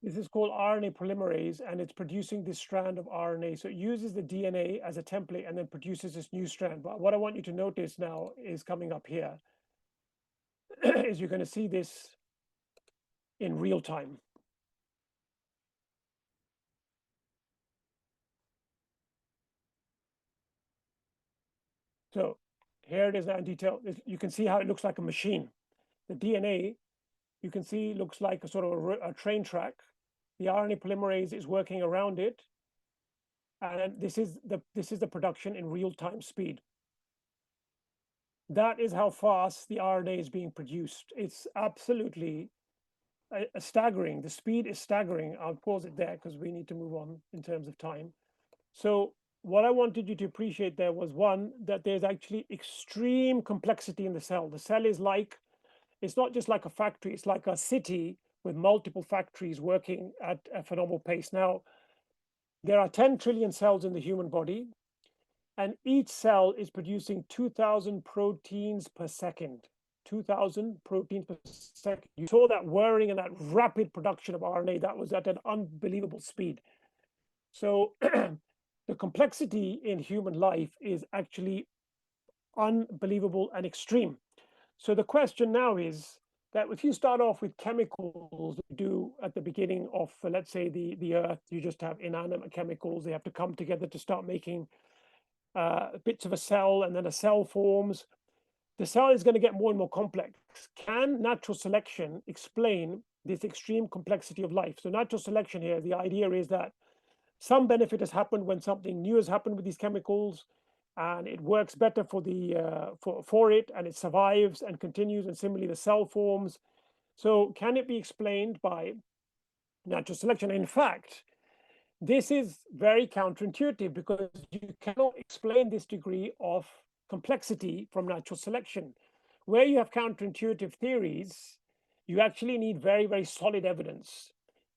This is called RNA polymerase, and it's producing this strand of RNA. So it uses the DNA as a template and then produces this new strand. But what I want you to notice now is coming up here, is you're going to see this in real time. So here it is now in detail. You can see how it looks like a machine. The DNA, you can see, looks like a sort of a train track. The RNA polymerase is working around it. And this is the production in real-time speed. That is how fast the RNA is being produced. It's absolutely staggering. The speed is staggering. I'll pause it there because we need to move on in terms of time. So what I wanted you to appreciate there was, one, that there's actually extreme complexity in the cell. The cell is like, it's not just like a factory, it's like a city with multiple factories working at a phenomenal pace. Now, there are 10 trillion cells in the human body, and each cell is producing 2,000 proteins per second. 2,000 proteins per second. You saw that whirring and that rapid production of RNA. That was at an unbelievable speed. So the complexity in human life is actually unbelievable and extreme. So the question now is that if you start off with chemicals you do at the beginning of, let's say, the earth, you just have inanimate chemicals. They have to come together to start making bits of a cell, and then a cell forms. The cell is going to get more and more complex. Can natural selection explain this extreme complexity of life? So natural selection here, the idea is that some benefit has happened when something new has happened with these chemicals, and it works better for it, and it survives and continues, and similarly the cell forms. So can it be explained by natural selection? In fact, this is very counterintuitive because you cannot explain this degree of complexity from natural selection. Where you have counterintuitive theories, you actually need very, very solid evidence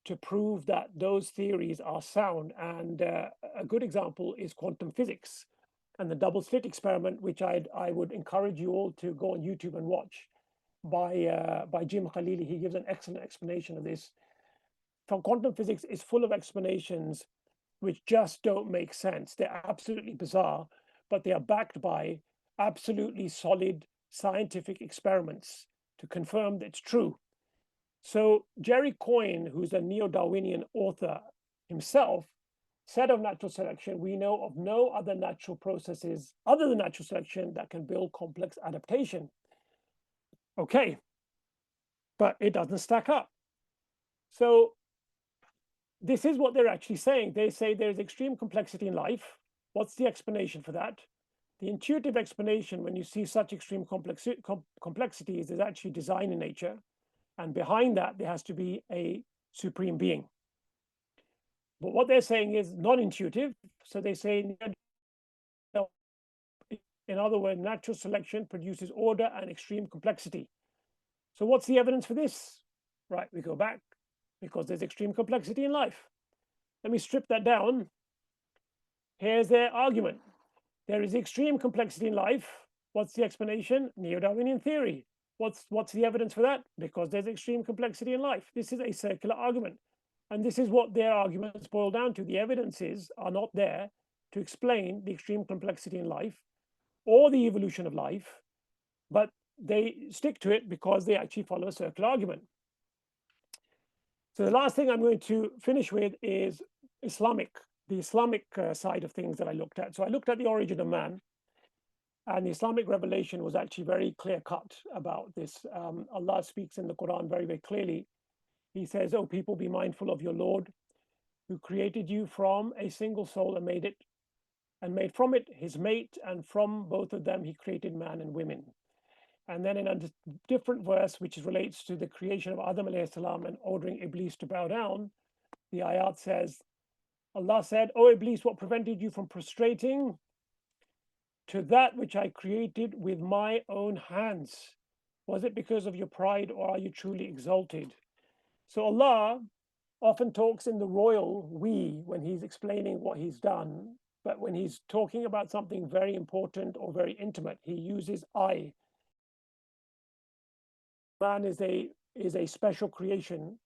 to prove that those theories are sound. And a good example is quantum physics and the double slit experiment, which I would encourage you all to go on YouTube and watch, by Jim Khalili. He gives an excellent explanation of this. From quantum physics is full of explanations which just don't make sense. They're absolutely bizarre, but they are backed by absolutely solid scientific experiments to confirm that it's true. So Jerry Coyne, who's a neo-Darwinian author himself, said of natural selection, we know of no other natural processes other than natural selection that can build complex adaptation. Okay, but it doesn't stack up. So this is what they're actually saying. They say there's extreme complexity in life. What's the explanation for that? The intuitive explanation when you see such extreme complexity is there's actually design in nature. And behind that, there has to be a supreme being. But what they're saying is non-intuitive. So they say, in other words, natural selection produces order and extreme complexity. So what's the evidence for this? Right, we go back, because there's extreme complexity in life. Let me strip that down. Here's their argument. There is extreme complexity in life. What's the explanation? Neo-Darwinian theory. What's the evidence for that? Because there's extreme complexity in life. This is a circular argument. And this is what their arguments boil down to. The evidences are not there to explain the extreme complexity in life or the evolution of life, but they stick to it because they actually follow a circular argument. So the last thing I'm going to finish with is the Islamic side of things that I looked at. So I looked at the origin of man, and the Islamic revelation was actually very clear-cut about this. Allah speaks in the Quran very, very clearly. He says, "O people, be mindful of your Lord, who created you from a single soul and made from it his mate, and from both of them he created man and women." And then in a different verse, which relates to the creation of Adam alayhi salam and ordering Iblis to bow down, the ayat says, Allah said, "O Iblis, what prevented you from prostrating to that which I created with my own hands? Was it because of your pride, or are you truly exalted?" So Allah often talks in the royal we when he's explaining what he's done, but when he's talking about something very important or very intimate, he uses I. Man is a special creation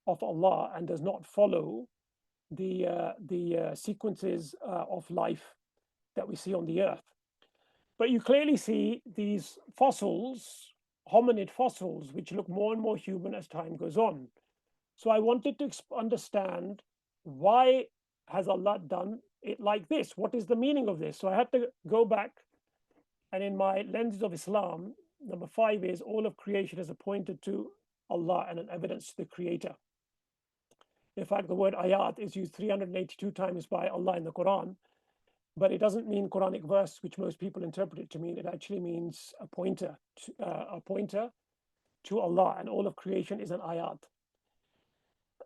of Allah and does not follow the sequences of life that we see on the earth. But you clearly see these fossils, hominid fossils, which look more and more human as time goes on. So I wanted to understand, why has Allah done it like this? What is the meaning of this? So I had to go back, and in my lenses of Islam, number 5 is all of creation is appointed to Allah and an evidence to the Creator. In fact, the word ayat is used 382 times by Allah in the Quran, but it doesn't mean Quranic verse, which most people interpret it to mean. It actually means a pointer to Allah, and all of creation is an ayat.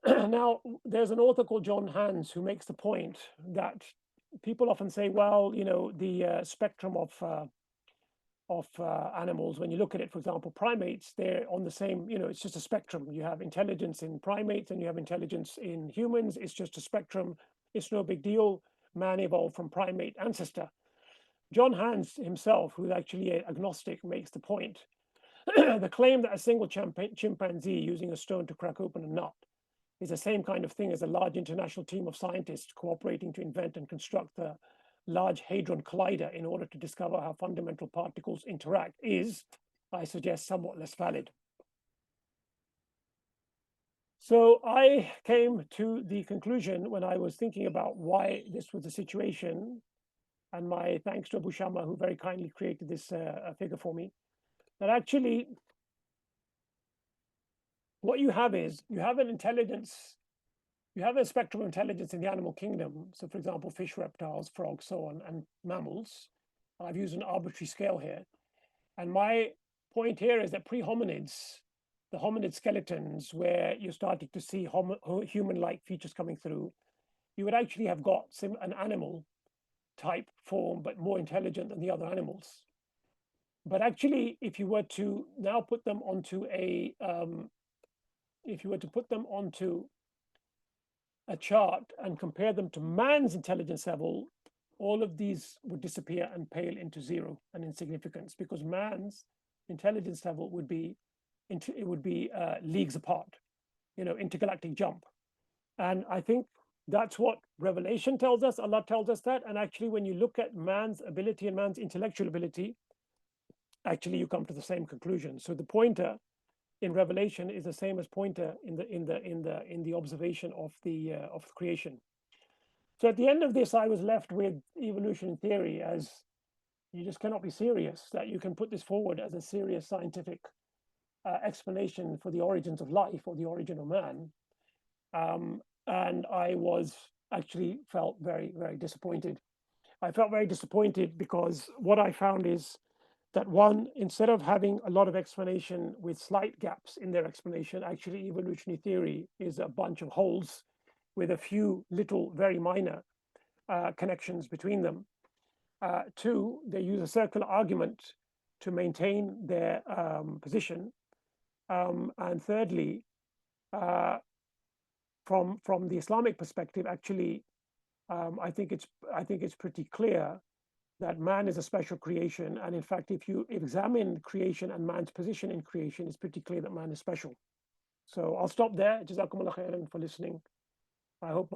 Now, there's an author called John Hans who makes the point that people often say, well, the spectrum of animals, when you look at it, for example, primates, they're on the same, it's just a spectrum. You have intelligence in primates and you have intelligence in humans. It's just a spectrum. It's no big deal. Man evolved from primate ancestor. John Hans himself, who's actually an agnostic, makes the point. The claim that a single chimpanzee using a stone to crack open a nut is the same kind of thing as a large international team of scientists cooperating to invent and construct the Large Hadron Collider in order to discover how fundamental particles interact is, I suggest, somewhat less valid. So I came to the conclusion, when I was thinking about why this was the situation, and my thanks to Abu Shama, who very kindly created this figure for me, that actually what you have is, you have an intelligence, you have a spectrum of intelligence in the animal kingdom. So for example, fish, reptiles, frogs, so on, and mammals. I've used an arbitrary scale here. And my point here is that pre-hominids, the hominid skeletons, where you're starting to see human-like features coming through, you would actually have got an animal type form, but more intelligent than the other animals. But actually, if you were to now put them onto a chart and compare them to man's intelligence level, all of these would disappear and pale into zero and insignificance, because man's intelligence level would be leagues apart, intergalactic jump. And I think that's what Revelation tells us. Allah tells us that. And actually, when you look at man's ability and man's intellectual ability, actually you come to the same conclusion. So the pointer in Revelation is the same as pointer in the observation of creation. So at the end of this, I was left with evolution theory, as you just cannot be serious that you can put this forward as a serious scientific explanation for the origins of life or the origin of man. And I felt very, very disappointed. I felt very disappointed because what I found is that, one, instead of having a lot of explanation with slight gaps in their explanation, actually evolutionary theory is a bunch of holes with a few little, very minor connections between them. Two, they use a circular argument to maintain their position. And thirdly, from the Islamic perspective, actually, I think it's pretty clear that man is a special creation. And in fact, if you examine creation and man's position in creation, it's pretty clear that man is special. So I'll stop there. Jazakumullah khairan for listening. I hope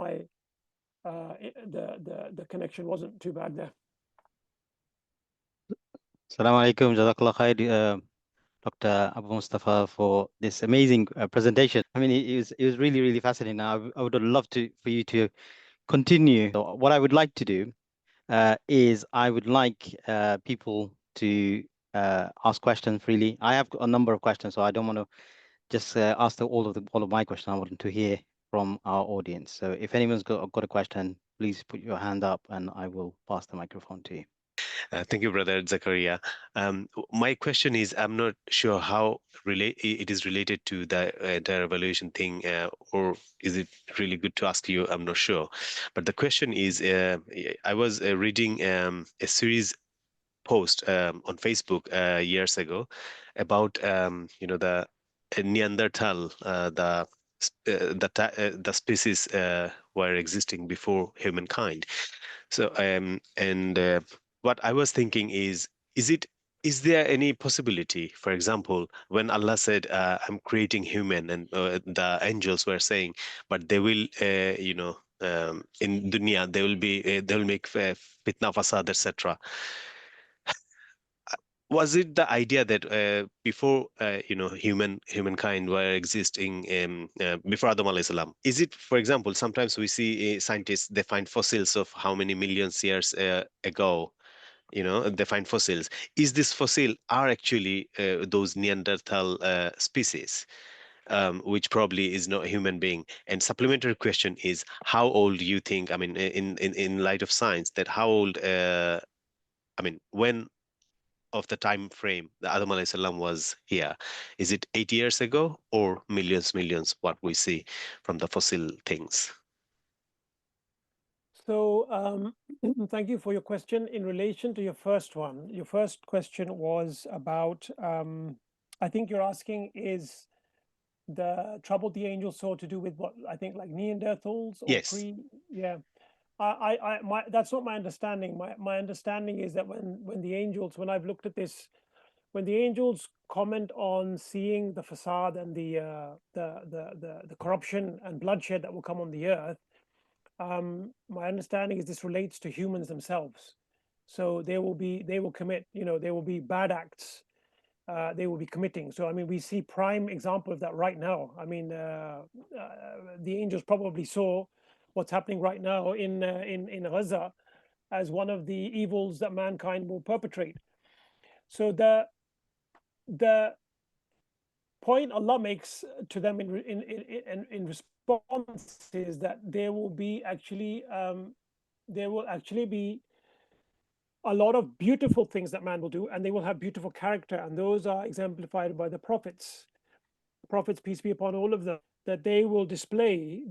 the connection wasn't too bad there. Assalamu alaikum, Jazakallah khair, Dr. Abu Mustafa, for this amazing presentation. I mean, it was really, really fascinating. I would love for you to continue. So what I would like to do is I would like people to ask questions freely. I have a number of questions, so I don't want to just ask all of my questions. I want to hear from our audience. So if anyone's got a question, please put your hand up and I will pass the microphone to you. Thank you, Brother Zakariya. My question is, I'm not sure how it is related to the entire evaluation thing, or is it really good to ask you? I'm not sure. But the question is, I was reading a series post on Facebook years ago about the Neanderthal, the species were existing before humankind. So and what I was thinking is it is there any possibility, for example, when Allah said, I'm creating human, and the angels were saying, but they will, in dunya, they will make fitna, fasad, etc. Was it the idea that before humankind were existing before Adam alayhi salam? Is it, for example, sometimes we see scientists, they find fossils of how many millions years ago, they find fossils. Is this fossil are actually those Neanderthal species, which probably is not a human being? And supplementary question is, how old you think, I mean, in light of science, that how old, I mean, when of the time frame that Adam alayhi salam was here? Is it 8 years ago or millions, what we see from the fossil things? So thank you for your question. In relation to your first one, your first question was about, I think you're asking, is the trouble the angels saw to do with what I think like Neanderthals or Yes. yeah. That's not my understanding. My understanding is that when the angels, when I've looked at this, when the angels comment on seeing the facade and the corruption and bloodshed that will come on the earth, my understanding is this relates to humans themselves. So they will commit, there will be bad acts they will be committing. So I mean, we see prime example of that right now. I mean, the angels probably saw what's happening right now in Gaza as one of the evils that mankind will perpetrate. So the point Allah makes to them in response is that there will actually be a lot of beautiful things that man will do, and they will have beautiful character, and those are exemplified by the prophets, peace be upon all of them, that they will display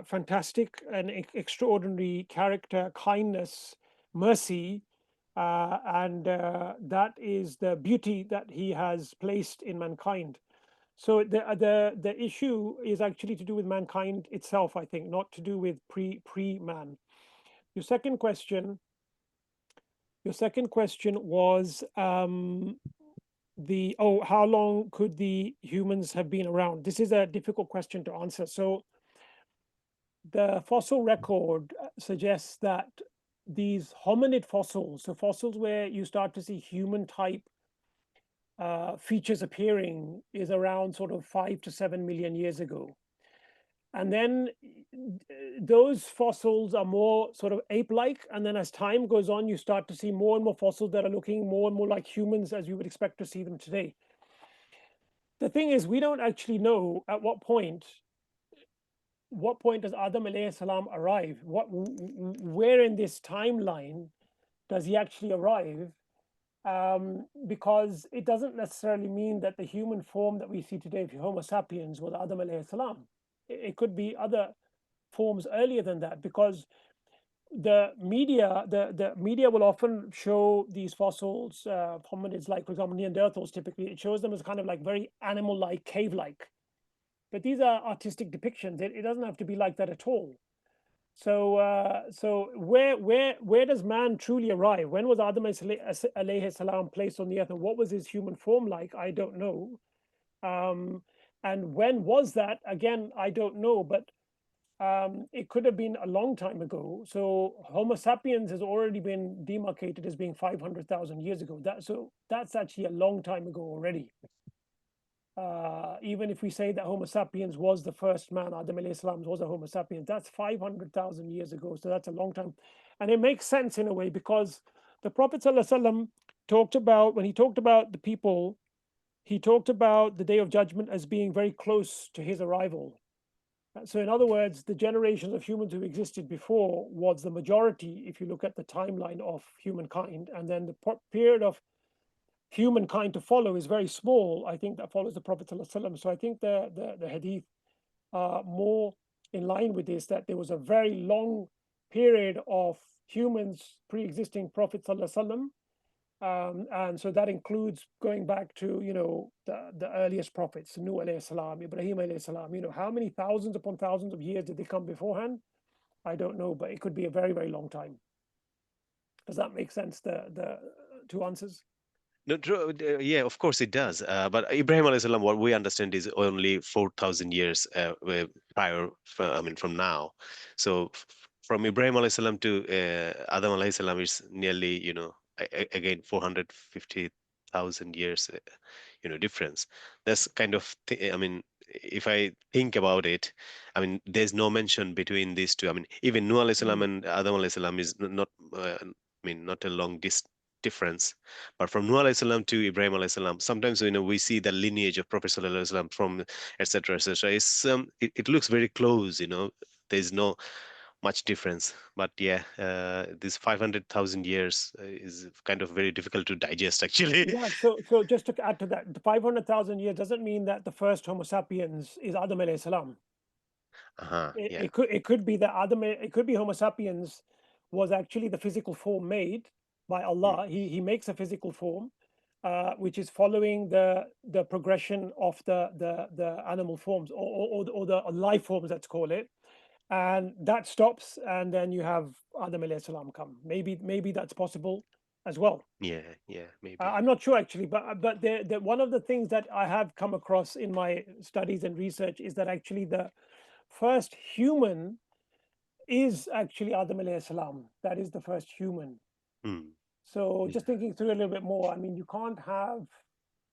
fantastic and extraordinary character, kindness, mercy, and that is the beauty that he has placed in mankind. So the issue is actually to do with mankind itself, I think, not to do with pre man. Your second question was how long could the humans have been around? This is a difficult question to answer. So the fossil record suggests that these hominid fossils, so fossils where you start to see human type features appearing, is around sort of 5 to 7 million years ago. And then those fossils are more sort of ape-like. And then as time goes on, you start to see more and more fossils that are looking more and more like humans as you would expect to see them today. The thing is, we don't actually know at what point does Adam alayhi salam arrive? Where in this timeline does he actually arrive? Because it doesn't necessarily mean that the human form that we see today, Homo sapiens, was Adam alayhi salam. It could be other forms earlier than that, because the media will often show these fossils, hominids, like for example Neanderthals. Typically, it shows them as kind of like very animal-like, cave-like. But these are artistic depictions. It doesn't have to be like that at all. So where does man truly arrive? When was Adam alayhi salam placed on the earth, and what was his human form like? I don't know. And when was that? Again, I don't know. But it could have been a long time ago. So Homo sapiens has already been demarcated as being 500,000 years ago. That's actually a long time ago already. Even if we say that Homo sapiens was the first man, Adam alayhi salam was a Homo sapiens, that's 500,000 years ago. So that's a long time. And it makes sense in a way, because the Prophet ﷺ talked about, when he talked about the people, he talked about the day of judgment as being very close to his arrival. So in other words, the generations of humans who existed before was the majority, if you look at the timeline of humankind, and then the period of humankind to follow is very small. I think that follows the Prophet ﷺ. So I think the hadith are more in line with this, that there was a very long period of humans pre-existing Prophet ﷺ. And so that includes going back to, the earliest prophets, Nuh alayhi salam, Ibrahim alayhi salam. How many thousands upon thousands of years did they come beforehand? I don't know, but it could be a very, very long time. Does that make sense, the two answers? No, true, yeah, of course it does. But Ibrahim alayhi salam, what we understand is only 4,000 years prior, I mean, from now. So from Ibrahim alayhi salam to Adam alayhi salam is nearly, again 450,000 years, difference. That's kind of, I mean, if I think about it, I mean, there's no mention between these two. I mean, even Nuh alayhi salam and Adam alayhi salam is not, I mean, not a long difference. But from Nuh alayhi salam to Ibrahim alayhi salam, sometimes we see the lineage of Prophet sallallahu alaihi wasallam from etc. etc. It's it looks very close. There's no much difference. But yeah, this 500,000 years is kind of very difficult to digest actually. Yeah, so just to add to that, the 500,000 years doesn't mean that the first Homo sapiens is Adam alayhi salam. It, Yeah. it could be that it could be Homo sapiens was actually the physical form made by Allah. He makes a physical form, which is following the progression of the animal forms or the life forms, let's call it, and that stops, and then you have Adam alayhi salam come. Maybe that's possible as well. Yeah, maybe. I'm not sure actually, but one of the things that I have come across in my studies and research is that actually the first human is actually Adam alayhi salam. That is the first human. So Yeah. just thinking through a little bit more, I mean, you can't have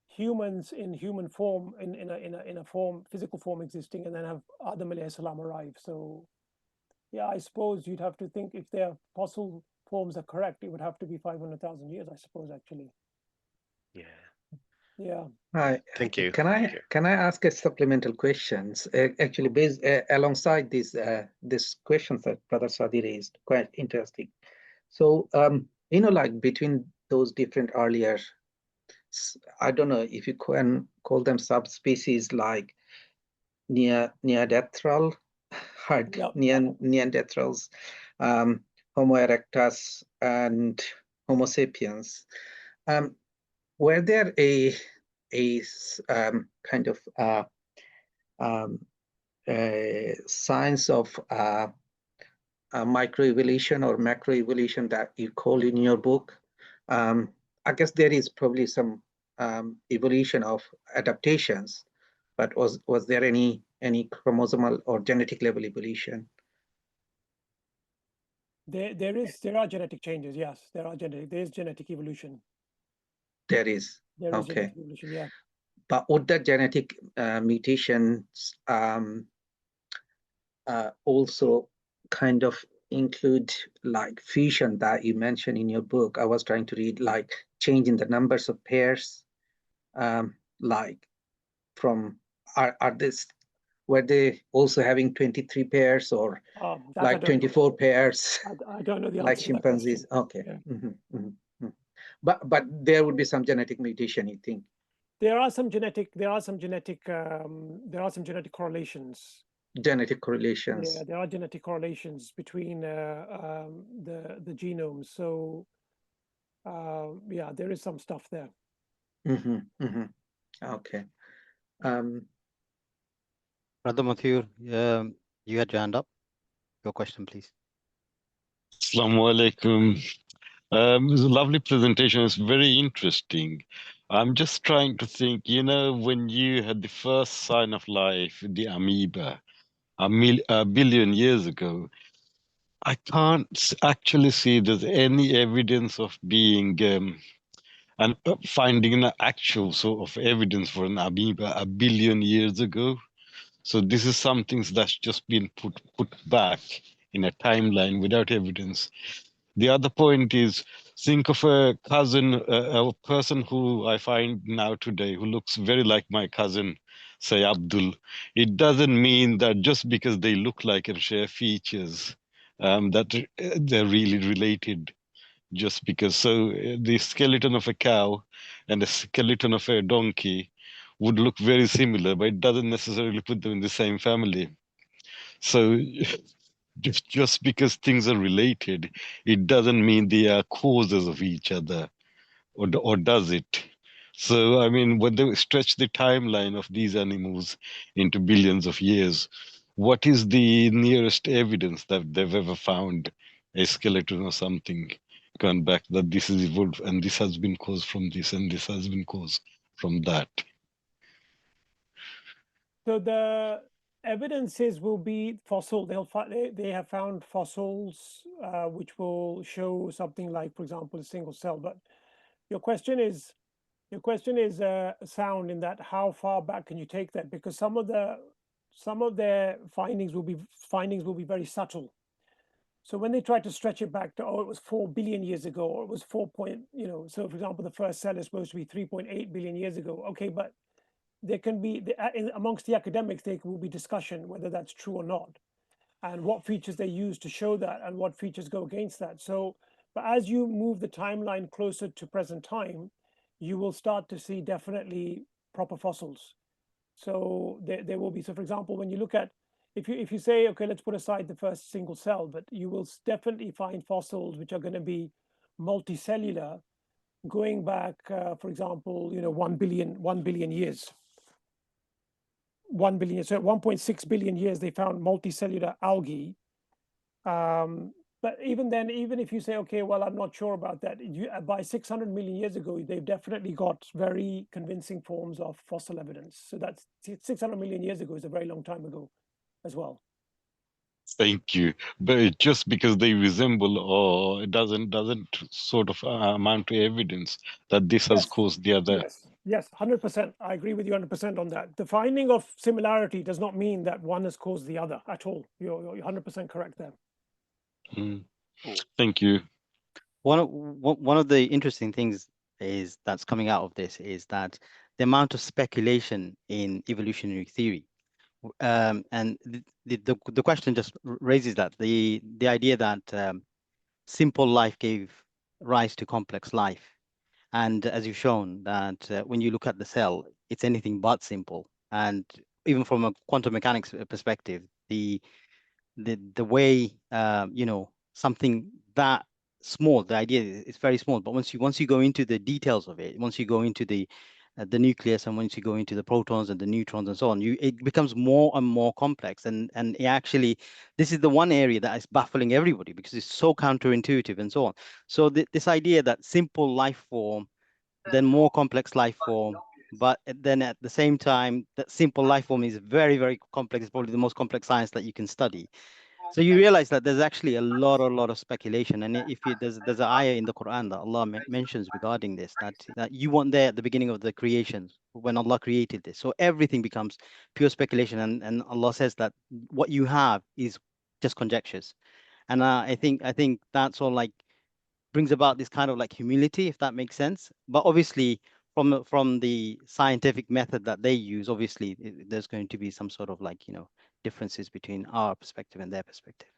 humans in human form in a form, physical form existing, and then have Adam alayhi salam arrive. So yeah, I suppose you'd have to think if their fossil forms are correct, it would have to be 500,000 years, I suppose, actually. Yeah. Yeah. Hi, Thank you. can I ask a supplemental questions? Actually, based alongside this questions that Brother Sadi raised, quite interesting. So, like between those different earlier, I don't know if you can call them subspecies like Neanderthal, Yep. Neanderthals, Homo erectus, and Homo sapiens. Were there a kind of science of microevolution or macroevolution that you call in your book? I guess there is probably some evolution of adaptations, but was there any chromosomal or genetic level evolution? There are genetic changes. Yes, there is genetic evolution. There is. There is Okay. genetic evolution. Yeah. But would the genetic mutations also kind of include like fusion that you mentioned in your book? I was trying to read like change in the numbers of pairs, like from were they also having 23 pairs or That like 24 pairs I don't know the like answer to that question. chimpanzees? Okay. Yeah. But there would be some genetic mutation, you think? There are some genetic correlations. Genetic correlations. Yeah, there are genetic correlations between the genomes. So yeah, there is some stuff there. Okay. Brother Matthew, you had your hand up. Your question, please. Assalamu alaikum. It was a lovely presentation. It's very interesting. I'm just trying to think, when you had the first sign of life, the amoeba, a billion years ago, I can't actually see there's any evidence of being and finding an actual sort of evidence for an amoeba a billion years ago. So this is something that's just been put back in a timeline without evidence. The other point is, think of a cousin, a person who I find now today who looks very like my cousin, say Abdul. It doesn't mean that just because they look like and share features, that they're really related. Just because, so the skeleton of a cow and the skeleton of a donkey would look very similar, but it doesn't necessarily put them in the same family. So just because things are related, it doesn't mean they are causes of each other, or does it? So, I mean, when they stretch the timeline of these animals into billions of years, what is the nearest evidence that they've ever found a skeleton or something gone back, that this is evolved and this has been caused from this and this has been caused from that. So the evidences will be fossil. They have found fossils which will show something like, for example, a single cell. But your question is sound in that how far back can you take that? Because some of their findings will be very subtle. So when they try to stretch it back to, oh, it was 4 billion years ago, or it was 4 point, so for example, the first cell is supposed to be 3.8 billion years ago. Okay, but there can be, amongst the academics, there will be discussion whether that's true or not, and what features they use to show that, and what features go against that. So, but as you move the timeline closer to present time, you will start to see definitely proper fossils. So there will be, so for example, when you look at, if you say, okay, let's put aside the first single cell, but you will definitely find fossils which are going to be multicellular, going back, for example, 1 billion years. 1 billion, so 1.6 billion years, they found multicellular algae. But even then, even if you say, okay, well, I'm not sure about that, by 600 million years ago, they've definitely got very convincing forms of fossil evidence. So that's 600 million years ago is a very long time ago as well. Thank you. But just because they resemble, or it doesn't sort of amount to evidence that this has caused the other. Yes, 100%. I agree with you 100% on that. The finding of similarity does not mean that one has caused the other at all. You're 100% correct there. Thank you. One of the interesting things is that's coming out of this is that the amount of speculation in evolutionary theory, and the question just raises that the idea that simple life gave rise to complex life, and as you've shown that when you look at the cell, it's anything but simple, and even from a quantum mechanics perspective, the way something that small, the idea is very small, but once you go into the details of it, once you go into the nucleus, and once you go into the protons and the neutrons and so on, it becomes more and more complex, and it actually, this is the one area that is baffling everybody because it's so counterintuitive and so on. So this idea that simple life form, then more complex life form, but then at the same time, that simple life form is very, very complex. It's probably the most complex science that you can study. So you realize that there's actually a lot of speculation, and if there's an ayah in the Quran that Allah mentions regarding this, that you weren't there at the beginning of the creation when Allah created this, so everything becomes pure speculation, and Allah says that what you have is just conjectures, and I think that's all like brings about this kind of like humility, if that makes sense. But obviously, from the scientific method that they use, obviously there's going to be some sort of like differences between our perspective and their perspective.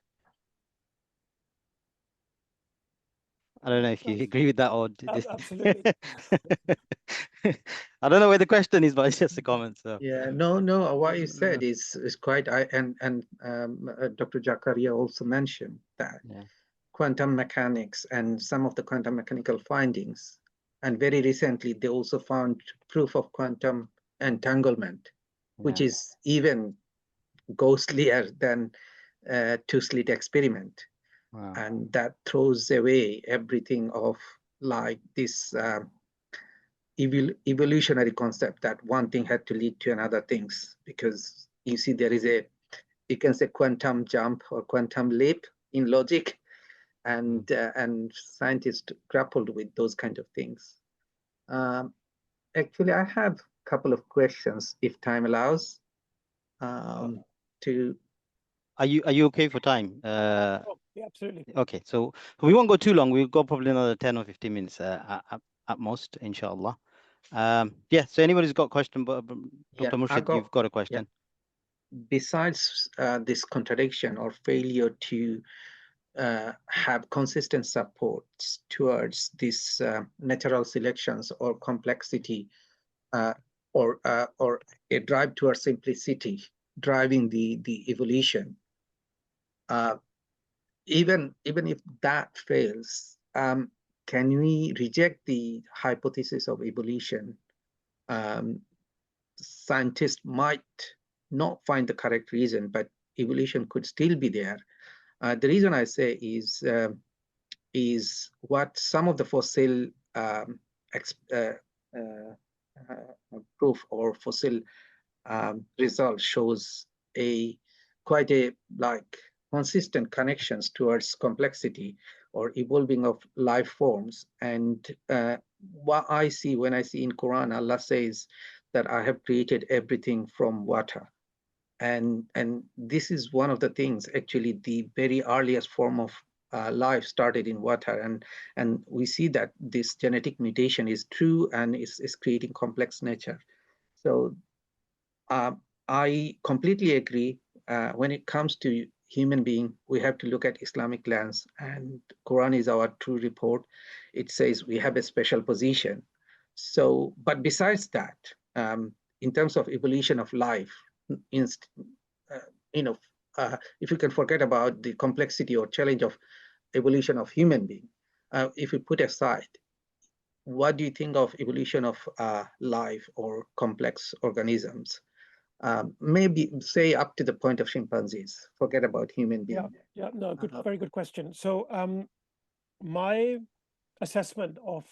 I don't know if you agree with that or absolutely. I don't know where the question is, but it's just a comment. So yeah, no. What you said is quite. And Dr. Zakariya also mentioned that quantum mechanics and some of the quantum mechanical findings, and very recently they also found proof of quantum entanglement, which is even ghostlier than two-slit experiment. wow. And that throws away everything of like this evolutionary concept that one thing had to lead to another things, because you see there is you can say quantum jump or quantum leap in logic, and scientists grappled with those kind of things. Actually, I have a couple of questions, if time allows. Are you okay for time? Yeah, absolutely. Okay, so we won't go too long. We'll go probably another 10 or 15 minutes at most, inshallah. Yeah, so anybody's got a question, but Dr. Murshid, you've got a question. Yeah. Besides this contradiction or failure to have consistent supports towards this natural selections or complexity, or a drive towards simplicity driving the evolution, even if that fails, can we reject the hypothesis of evolution? Scientists might not find the correct reason, but evolution could still be there. The reason I say is is what some of the fossil proof or fossil result shows quite a consistent connections towards complexity or evolving of life forms. And what I see when I see in Quran, Allah says that I have created everything from water. And this is one of the things, actually, the very earliest form of life started in water. And we see that this genetic mutation is true and is creating complex nature. So I completely agree. When it comes to human being, we have to look at Islamic lens, and Quran is our true report. It says we have a special position. So, but besides that, in terms of evolution of life, in, you know, if you can forget about the complexity or challenge of evolution of human being, if we put aside, what do you think of evolution of life or complex organisms? Maybe say up to the point of chimpanzees. Forget about human being. Yeah, no, good, very good question. So my assessment of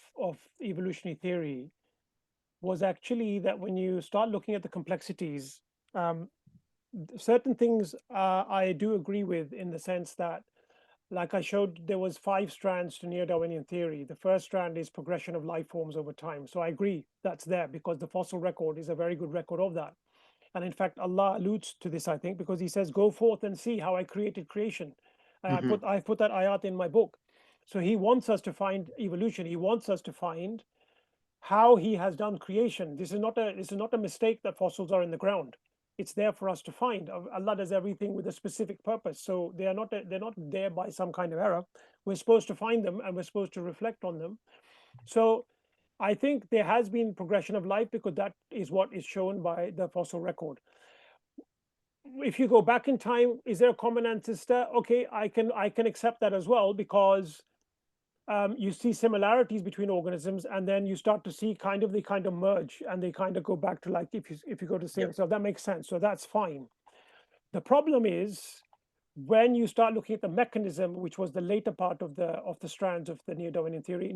evolutionary theory was actually that when you start looking at the complexities, certain things I do agree with, in the sense that, like I showed, there was 5 strands to neo-Darwinian theory. The first strand is progression of life forms over time. So I agree that's there, because the fossil record is a very good record of that. And in fact, Allah alludes to this, I think, because he says, go forth and see how I created creation. I put that ayat in my book. So he wants us to find evolution. He wants us to find how he has done creation. This is not a mistake that fossils are in the ground. It's there for us to find. Allah does everything with a specific purpose. So they're not there by some kind of error. We're supposed to find them, and we're supposed to reflect on them. So I think there has been progression of life, because that is what is shown by the fossil record. If you go back in time, is there a common ancestor? Okay, I can accept that as well, because you see similarities between organisms, and then you start to see they kind of merge, and they kind of go back to, like, if you go to same. So that makes sense. So that's fine. The problem is when you start looking at the mechanism, which was the later part of the strands of the neo-Darwinian theory,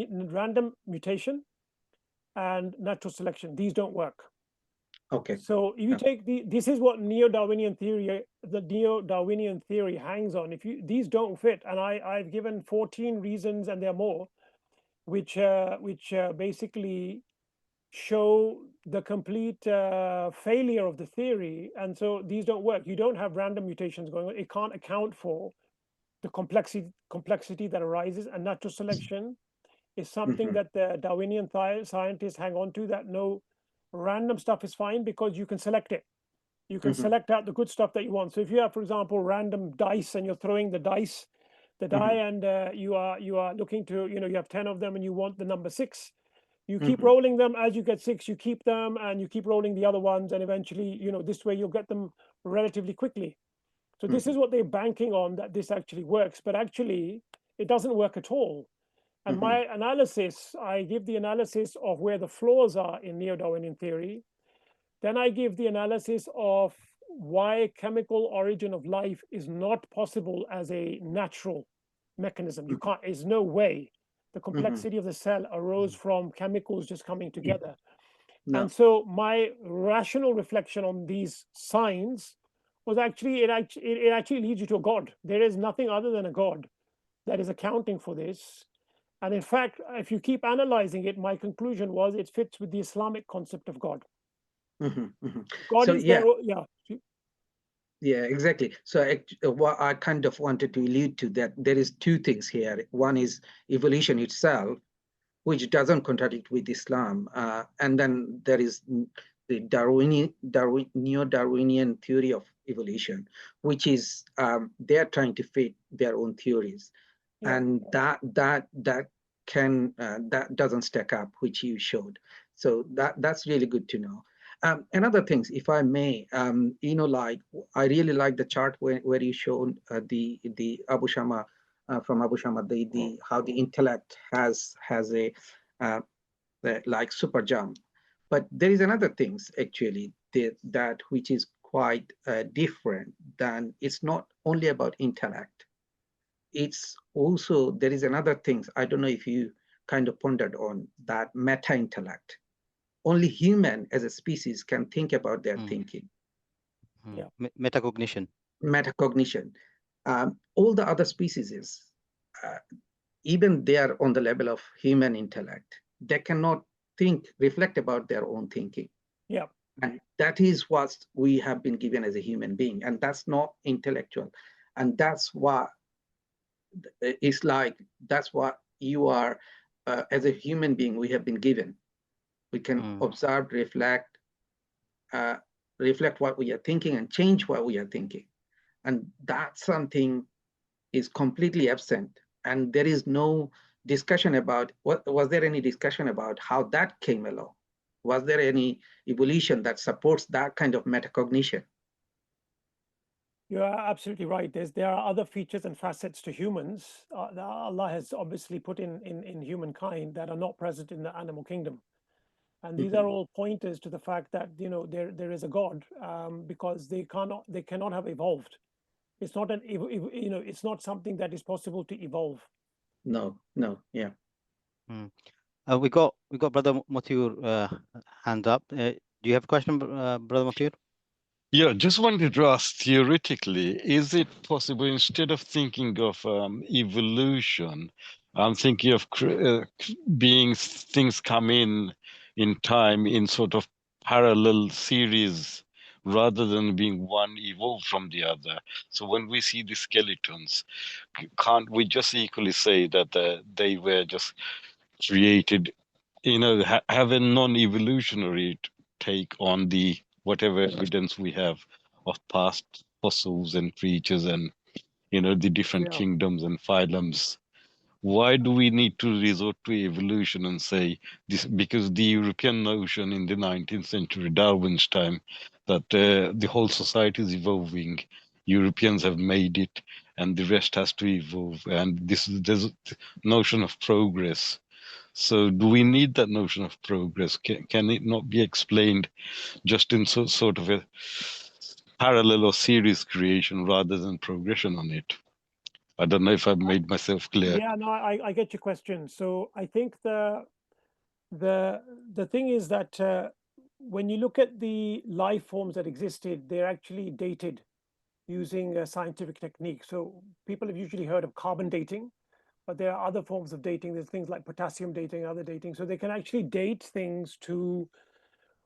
random mutation and natural selection. These don't work. Okay. So if you take this is what the neo-Darwinian theory hangs on. These don't fit, and I've given 14 reasons, and there are more, which basically show the complete failure of the theory. And so these don't work. You don't have random mutations going on. It can't account for the complexity that arises, and natural selection is something that the Darwinian scientists hang on to, that no, random stuff is fine, because you can select it. You can select out the good stuff that you want. So if you have, for example, random dice, and you're throwing the die, and you are looking to, you have 10 of them, and you want the number 6, you keep rolling them. As you get 6, you keep them, and you keep rolling the other ones, and eventually, this way you'll get them relatively quickly. So this is what they're banking on, that this actually works, but actually it doesn't work at all. And my analysis, I give the analysis of where the flaws are in neo-Darwinian theory. Then I give the analysis of why chemical origin of life is not possible as a natural mechanism. You can't, there's no way. The complexity of the cell arose from chemicals just coming together. No. And so my rational reflection on these signs was actually, it actually leads you to a God. There is nothing other than a God that is accounting for this. And in fact, if you keep analyzing it, my conclusion was it fits with the Islamic concept of God. God so, is there, Yeah, exactly. So what I kind of wanted to allude to, that there is 2 things here. One is evolution itself, which doesn't contradict with Islam. And then there is the neo-Darwinian theory of evolution, which is they're trying to fit their own theories. Yeah. And that doesn't stack up, which you showed. So that's really good to know. Another things, if I may, like I really like the chart where you showed the Abu Shama from Abu Shama, how the intellect has a like super jump. But there is another things actually that which is quite different. Than it's not only about intellect. it's also, there is another thing. I don't know if you kind of pondered on that meta intellect. Only human as a species can think about their thinking. Yeah. Metacognition. Metacognition. All the other species, even they are on the level of human intellect, they cannot think, reflect about their own thinking. Yeah. And that is what we have been given as a human being, and that's not intellectual. And that's what it's like, that's what you are, as a human being, we have been given. We can observe, reflect, reflect what we are thinking and change what we are thinking. And that's something is completely absent. And there is no discussion about, was there any discussion about how that came along? Was there any evolution that supports that kind of metacognition? You are absolutely right. There are other features and facets to humans that Allah has obviously put in humankind that are not present in the animal kingdom. And these are all pointers to the fact that, you know, there is a God, because they cannot have evolved. It's not you know, it's not something that is possible to evolve. No, yeah. We got Brother Mathur hand up. Do you have a question, Brother Mathur? Yeah, just wanted to ask theoretically, is it possible instead of thinking of evolution, I'm thinking of being things come in time in sort of parallel series rather than being one evolved from the other. So when we see the skeletons, can't we just equally say that they were just created, you know, have a non-evolutionary take on the whatever evidence we have of past fossils and creatures and, you know, the different kingdoms and phylums? Why do we need to resort to evolution and say this? Because the European notion in the 19th century, Darwin's time, that the whole society is evolving, Europeans have made it, and the rest has to evolve. And there's a notion of progress. So do we need that notion of progress? Can it not be explained just in sort of a parallel or series creation rather than progression on it? I don't know if I've made myself clear. Yeah, no, I get your question. So I think the thing is that when you look at the life forms that existed, they're actually dated using a scientific technique. So people have usually heard of carbon dating, but there are other forms of dating. There's things like potassium dating, other dating. So they can actually date things to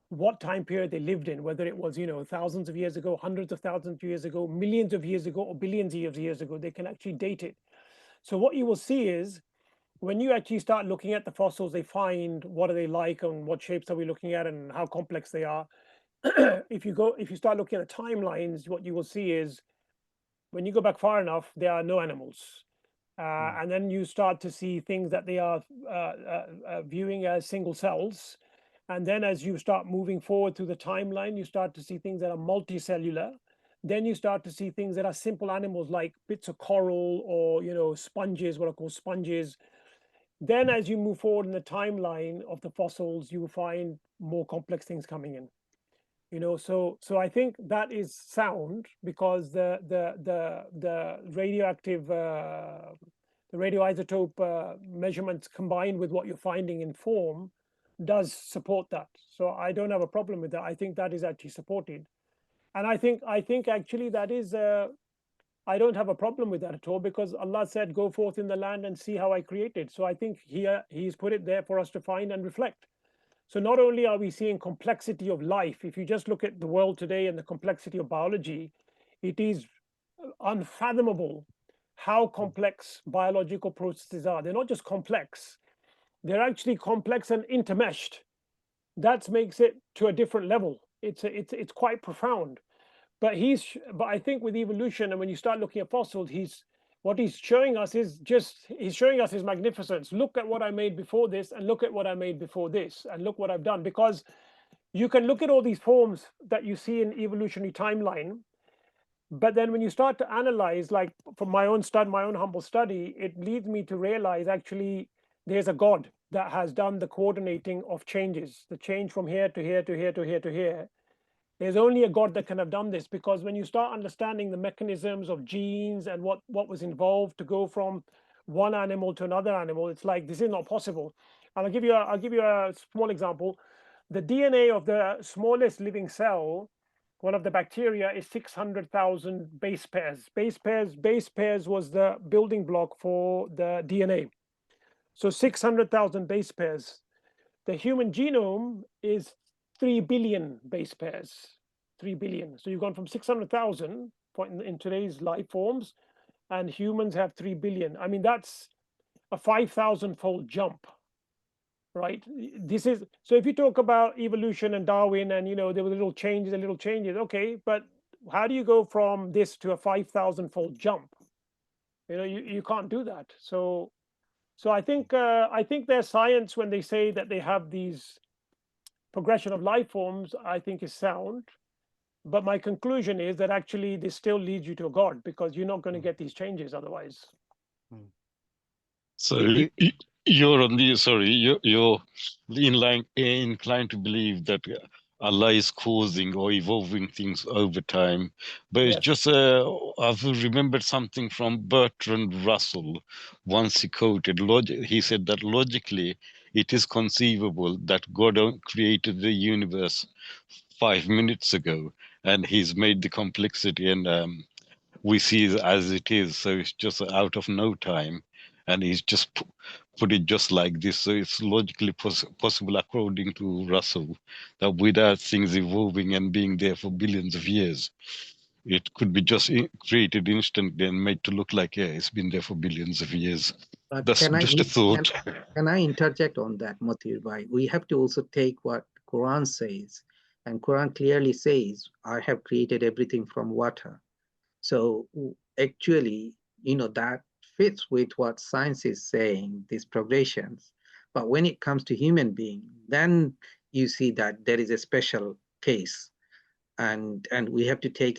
what time period they lived in, whether it was, you know, thousands of years ago, hundreds of thousands of years ago, millions of years ago, or billions of years ago. They can actually date it. So what you will see is when you actually start looking at the fossils they find, what are they like and what shapes are we looking at and how complex they are. If you start looking at the timelines, what you will see is when you go back far enough, there are no animals. And then you start to see things that they are viewing as single cells. And then as you start moving forward through the timeline, you start to see things that are multicellular. Then you start to see things that are simple animals like bits of coral or, you know, sponges, what are called sponges. Then as you move forward in the timeline of the fossils, you will find more complex things coming in. You know, so I think that is sound because the radioactive the radioisotope measurements combined with what you're finding in form does support that. So I don't have a problem with that. I think that is actually supported, and I think actually that is I don't have a problem with that at all because Allah said, "Go forth in the land and see how I created." So I think here He's put it there for us to find and reflect. So not only are we seeing complexity of life, if you just look at the world today and the complexity of biology, it is unfathomable how complex biological processes are. They're not just complex, they're actually complex and intermeshed. That makes it to a different level. It's quite profound. But I think with evolution and when you start looking at fossils, what he's showing us is he's showing us his magnificence. Look at what I made before this and look at what I made before this and look what I've done. Because you can look at all these forms that you see in evolutionary timeline, but then when you start to analyze, like from my own humble study, it leads me to realize actually there's a God that has done the coordinating of changes, the change from here to here to here to here to here. There's only a God that can have done this, because when you start understanding the mechanisms of genes and what was involved to go from one animal to another animal, it's like, this is not possible. And I'll give you a small example. The DNA of the smallest living cell, one of the bacteria, is 600,000 base pairs. Base pairs was the building block for the DNA. So 600,000 base pairs. The human genome is 3 billion base pairs. 3 billion. So you've gone from 600,000 in today's life forms, and humans have 3 billion. I mean, that's a 5,000-fold jump, right? This is, so if you talk about evolution and Darwin, and there were little changes, okay, but how do you go from this to a 5,000-fold jump? You can't do that. So I think their science, when they say that they have these progression of life forms, I think is sound. But my conclusion is that actually this still leads you to a God, because you're not going to get these changes otherwise. So you're on the you're inclined to believe that Allah is causing or evolving things over time, but Yes. it's just I've remembered something from Bertrand Russell. Once he quoted, he said that logically it is conceivable that God created the universe 5 minutes ago, and he's made the complexity and we see it as it is. So it's just out of no time, and he's just put it just like this. So it's logically possible, according to Russell, that without things evolving and being there for billions of years, it could be just created instantly and made to look like, yeah, it's been there for billions of years. That's just a thought. Can I interject on that, Matir Bhai? We have to also take what Quran says, and Quran clearly says, I have created everything from water. So actually, that fits with what science is saying, these progressions. But when it comes to human being, then you see that there is a special case. And we have to take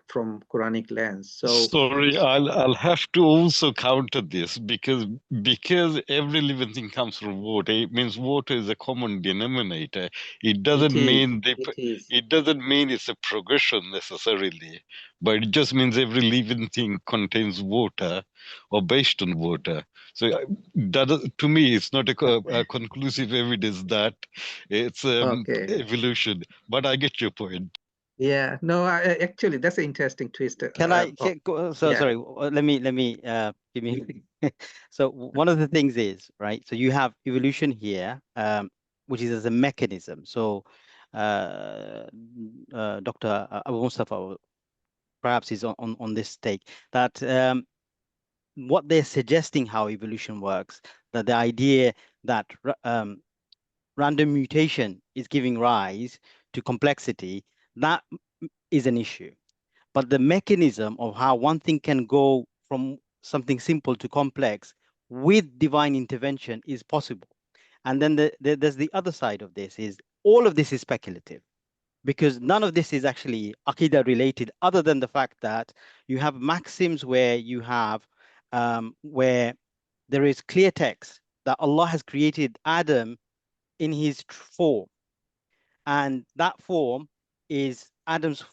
from Quranic lens. So sorry, I'll have to also counter this because every living thing comes from water. It means water is a common denominator. It doesn't mean it doesn't mean it's a progression necessarily, but it just means every living thing contains water or based on water. So that, to me, it's not a conclusive evidence that it's evolution. But I get your point. Yeah, no, actually, that's an interesting twist. Sorry, let me give me. So one of the things is, right, so you have evolution here, which is as a mechanism. So Dr. Abu Mustafa perhaps is on this take, that what they're suggesting how evolution works, that the idea that random mutation is giving rise to complexity, that is an issue. But the mechanism of how one thing can go from something simple to complex with divine intervention is possible. And then there's the other side of this, is all of this is speculative, because none of this is actually Aqidah related, other than the fact that you have maxims where you have, where there is clear text that Allah has created Adam in his form. And that form is Adam's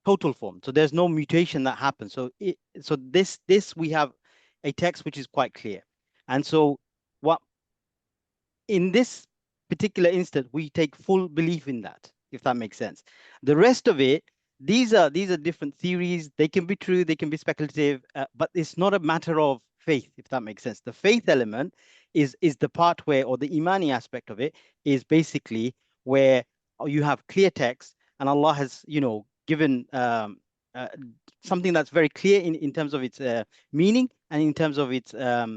total form. So there's no mutation that happens. So this we have a text which is quite clear. And so what in this particular instance, we take full belief in that, if that makes sense. The rest of it, these are different theories. They can be true, they can be speculative, but it's not a matter of faith, if that makes sense. The faith element is the part where, or the imani aspect of it, is basically where you have clear text and Allah has, given something that's very clear in terms of its meaning and in terms of its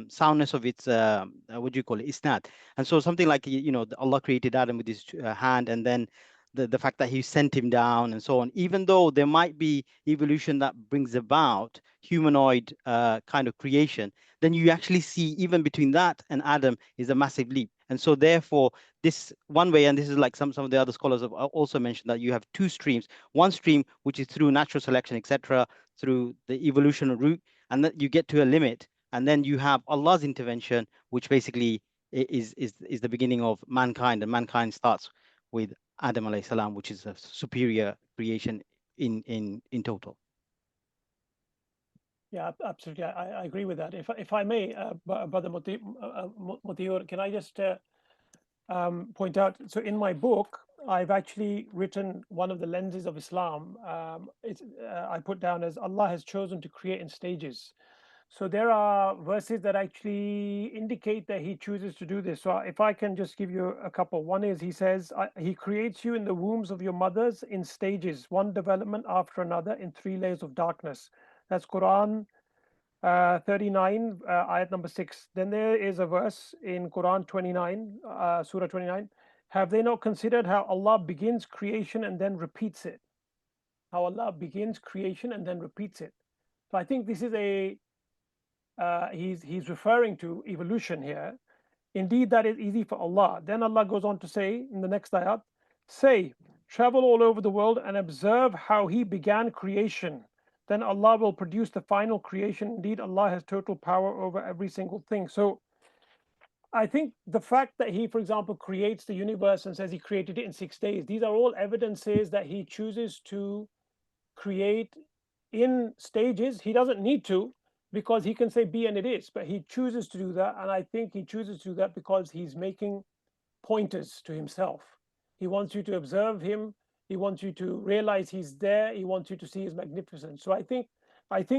soundness of its, what do you call it, isnad. And so something like, Allah created Adam with his hand, and then the fact that he sent him down and so on, even though there might be evolution that brings about humanoid kind of creation, then you actually see even between that and Adam is a massive leap. And so therefore, this one way, and this is like some of the other scholars have also mentioned, that you have two streams. One stream, which is through natural selection, etc., through the evolutionary route, and then you get to a limit. And then you have Allah's intervention, which basically is the beginning of mankind, and mankind starts with Adam alayhi salam, which is a superior creation in total. Yeah, absolutely. I agree with that. If I may, Brother Motiur, can I just point out? So in my book, I've actually written one of the lenses of Islam. I put down as Allah has chosen to create in stages. So there are verses that actually indicate that He chooses to do this. So if I can just give you a couple. One is He says, He creates you in the wombs of your mothers in stages, one development after another in 3 layers of darkness. That's Quran 39, ayat number 6. Then there is a verse in Quran 29, Surah 29. Have they not considered how Allah begins creation and then repeats it? How Allah begins creation and then repeats it. So I think this is he's referring to evolution here. Indeed, that is easy for Allah. Then Allah goes on to say in the next ayat, say, travel all over the world and observe how He began creation. Then Allah will produce the final creation. Indeed, Allah has total power over every single thing. So I think the fact that He, for example, creates the universe and says He created it in 6 days, these are all evidences that He chooses to create in stages. He doesn't need to, because He can say be and it is, but He chooses to do that. And I think He chooses to do that because He's making pointers to Himself. He wants you to observe Him. He wants you to realize He's there. He wants you to see His magnificence. So I think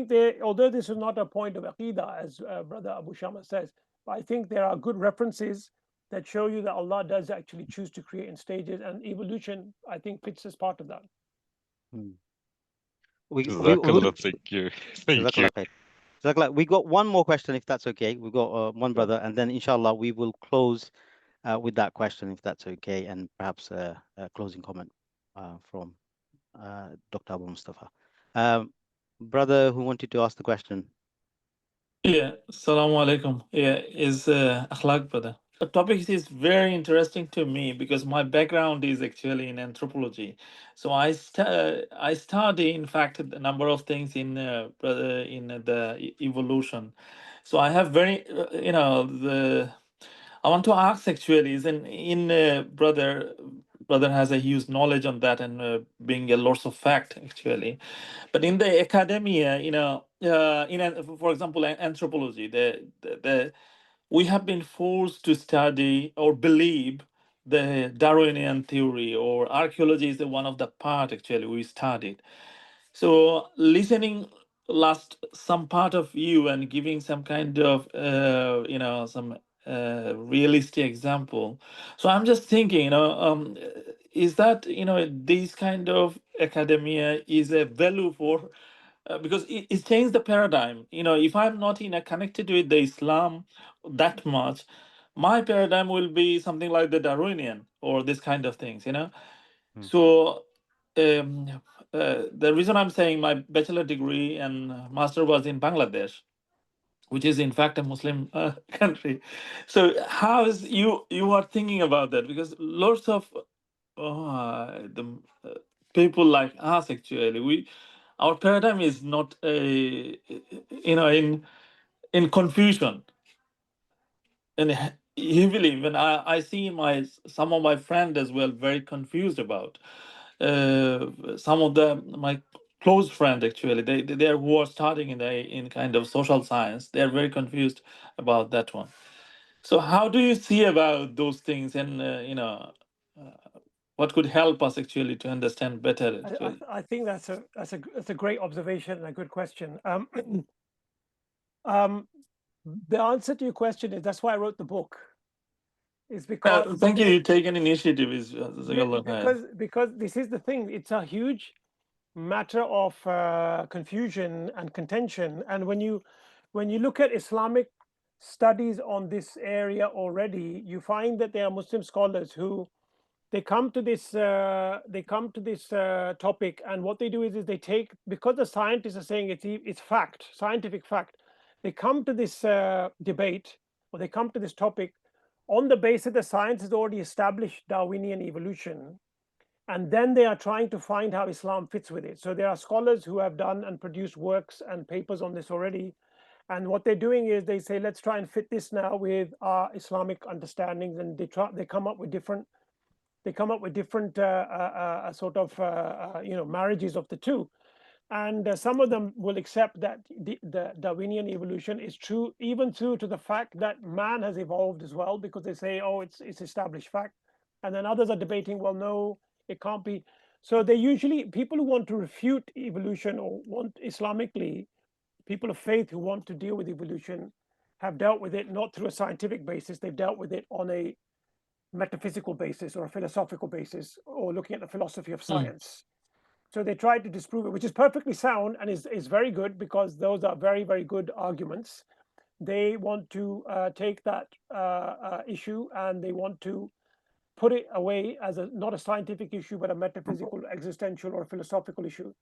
there, although this is not a point of aqidah, as Brother Abu Shama says, but I think there are good references that show you that Allah does actually choose to create in stages, and evolution, I think, fits as part of that. Jazakallah, thank you. Thank you. Jazakallah. We got one more question, if that's okay. We've got one brother, and then inshallah we will close with that question, if that's okay, and perhaps a closing comment from Dr. Abu Mustafa. Brother who wanted to ask the question. Yeah, Assalamu alaikum. Yeah, is Akhlaq, brother. The topic is very interesting to me because my background is actually in anthropology. So I study, in fact, a number of things in the evolution. So I have very, I want to ask actually is brother has a huge knowledge on that and being a lots of fact actually, but in the academia, for example, anthropology, the we have been forced to study or believe the Darwinian theory, or archaeology is the one of the part actually we studied. So listening last some part of you and giving some kind of some realistic example. So I'm just thinking, is that this kind of academia is a value for because it changed the paradigm. If I'm not connected with the Islam that much, my paradigm will be something like the Darwinian or this kind of things. So the reason I'm saying my bachelor degree and master was in Bangladesh, which is in fact a Muslim country. So how is you are thinking about that? Because lots of the people like us actually, our paradigm is not in confusion, and heavily when I see some of my friends as well very confused about some of my close friends actually, they're who are starting in kind of social science, they're very confused about that one. So how do you see about those things, and what could help us actually to understand better actually? I think that's a great observation and a good question. The answer to your question is that's why I wrote the book. Is because Thank you. You take an initiative. Is because this is the thing. It's a huge matter of confusion and contention. And when you look at Islamic studies on this area already, you find that there are Muslim scholars who they come to this topic, and what they do is they take, because the scientists are saying it's fact, scientific fact, they come to this debate, or they come to this topic on the basis that science has already established Darwinian evolution, and then they are trying to find how Islam fits with it. So there are scholars who have done and produced works and papers on this already, and what they're doing is they say, let's try and fit this now with our Islamic understandings, and they come up with different They come up with different sort of marriages of the two. And some of them will accept that the Darwinian evolution is true, even true to the fact that man has evolved as well, because they say, oh, it's established fact. And then others are debating, well, no, it can't be. So they usually, people who want to refute evolution or want Islamically, people of faith who want to deal with evolution have dealt with it not through a scientific basis, they've dealt with it on a metaphysical basis or a philosophical basis, or looking at the philosophy of science. So they tried to disprove it, which is perfectly sound and is very good, because those are very, very good arguments. They want to take that issue and they want to put it away as not a scientific issue, but a metaphysical, existential, or philosophical issue.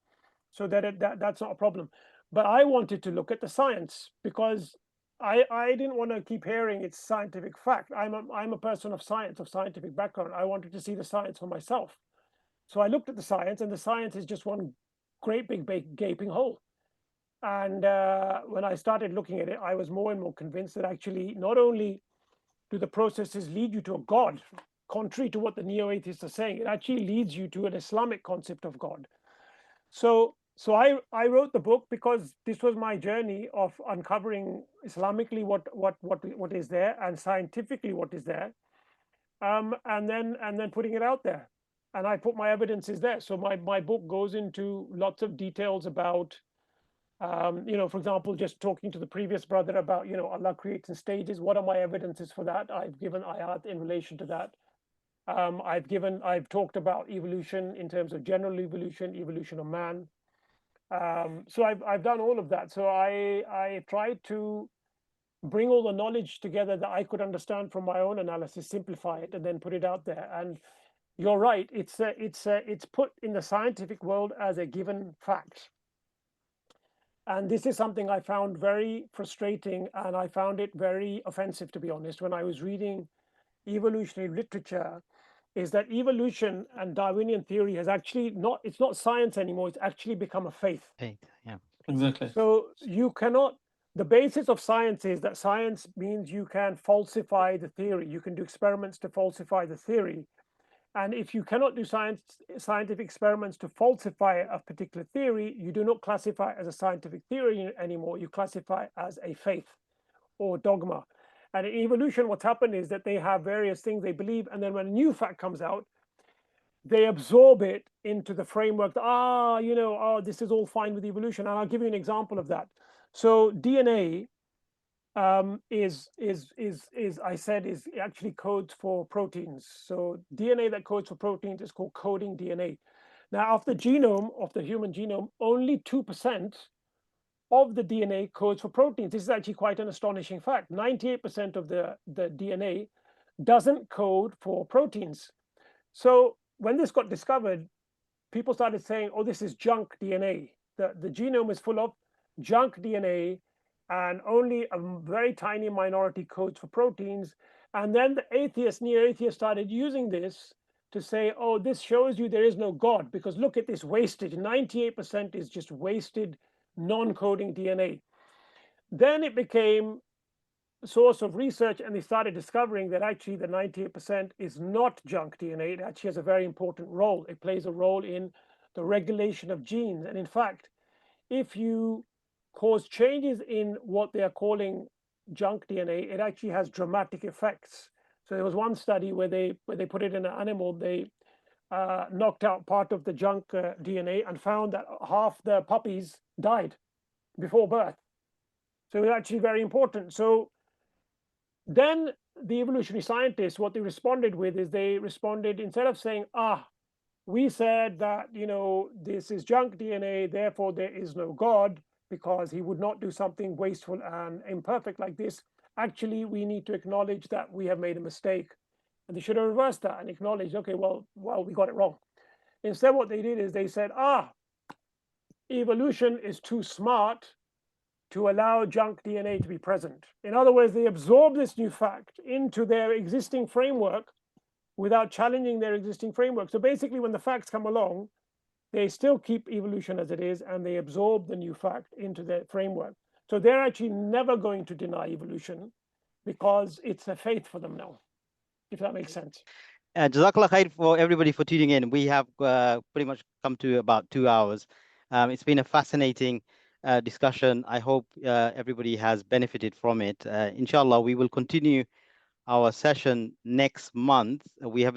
So that's not a problem. But I wanted to look at the science, because I didn't want to keep hearing it's scientific fact. I'm a person of science, of scientific background. I wanted to see the science for myself. So I looked at the science, and the science is just one great big gaping hole. And when I started looking at it, I was more and more convinced that actually not only do the processes lead you to a God, contrary to what the neo-atheists are saying, it actually leads you to an Islamic concept of God. So I wrote the book because this was my journey of uncovering Islamically what is there, and scientifically what is there, and then putting it out there. And I put my evidences there. So my book goes into lots of details about, for example, just talking to the previous brother about, Allah creates in stages. What are my evidences for that? I've given ayat in relation to that. I've talked about evolution in terms of general evolution of man. So I've done all of that. So I tried to bring all the knowledge together that I could understand from my own analysis, simplify it, and then put it out there. And you're right, it's put in the scientific world as a given fact. And this is something I found very frustrating, and I found it very offensive, to be honest, when I was reading evolutionary literature, is that evolution and Darwinian theory has actually it's not science anymore, it's actually become a faith. Faith, yeah. Exactly. So you cannot, the basis of science is that science means you can falsify the theory. You can do experiments to falsify the theory. And if you cannot do scientific experiments to falsify a particular theory, you do not classify it as a scientific theory anymore. You classify it as a faith or dogma. And in evolution, what's happened is that they have various things they believe, and then when a new fact comes out, they absorb it into the framework. This is all fine with evolution. And I'll give you an example of that. So DNA is actually codes for proteins. So DNA that codes for proteins is called coding DNA. Now, of the genome, of the human genome, only 2% of the DNA codes for proteins. This is actually quite an astonishing fact. 98% of the DNA doesn't code for proteins. So when this got discovered, people started saying, oh, this is junk DNA. The genome is full of junk DNA, and only a very tiny minority codes for proteins. And then the neo-atheists started using this to say, oh, this shows you there is no God, because look at this wastage. 98% is just wasted non-coding DNA. Then it became a source of research, and they started discovering that actually the 98% is not junk DNA. It actually has a very important role. It plays a role in the regulation of genes. And in fact, if you cause changes in what they are calling junk DNA, it actually has dramatic effects. So there was one study where they put it in an animal, they knocked out part of the junk DNA and found that half the puppies died before birth. So it's actually very important. So then the evolutionary scientists, what they responded with is they responded, instead of saying, we said that, this is junk DNA, therefore there is no God, because he would not do something wasteful and imperfect like this. Actually, we need to acknowledge that we have made a mistake. And they should have reversed that and acknowledged, okay, well, we got it wrong. Instead, what they did is they said, evolution is too smart to allow junk DNA to be present. In other words, they absorb this new fact into their existing framework without challenging their existing framework. So basically, when the facts come along, they still keep evolution as it is, and they absorb the new fact into their framework. So they're actually never going to deny evolution, because it's a faith for them now, if that makes sense. Jazakallah khair for everybody for tuning in. We have pretty much come to about 2 hours. It's been a fascinating discussion. I hope everybody has benefited from it. Inshallah, we will continue our session next month. We haven't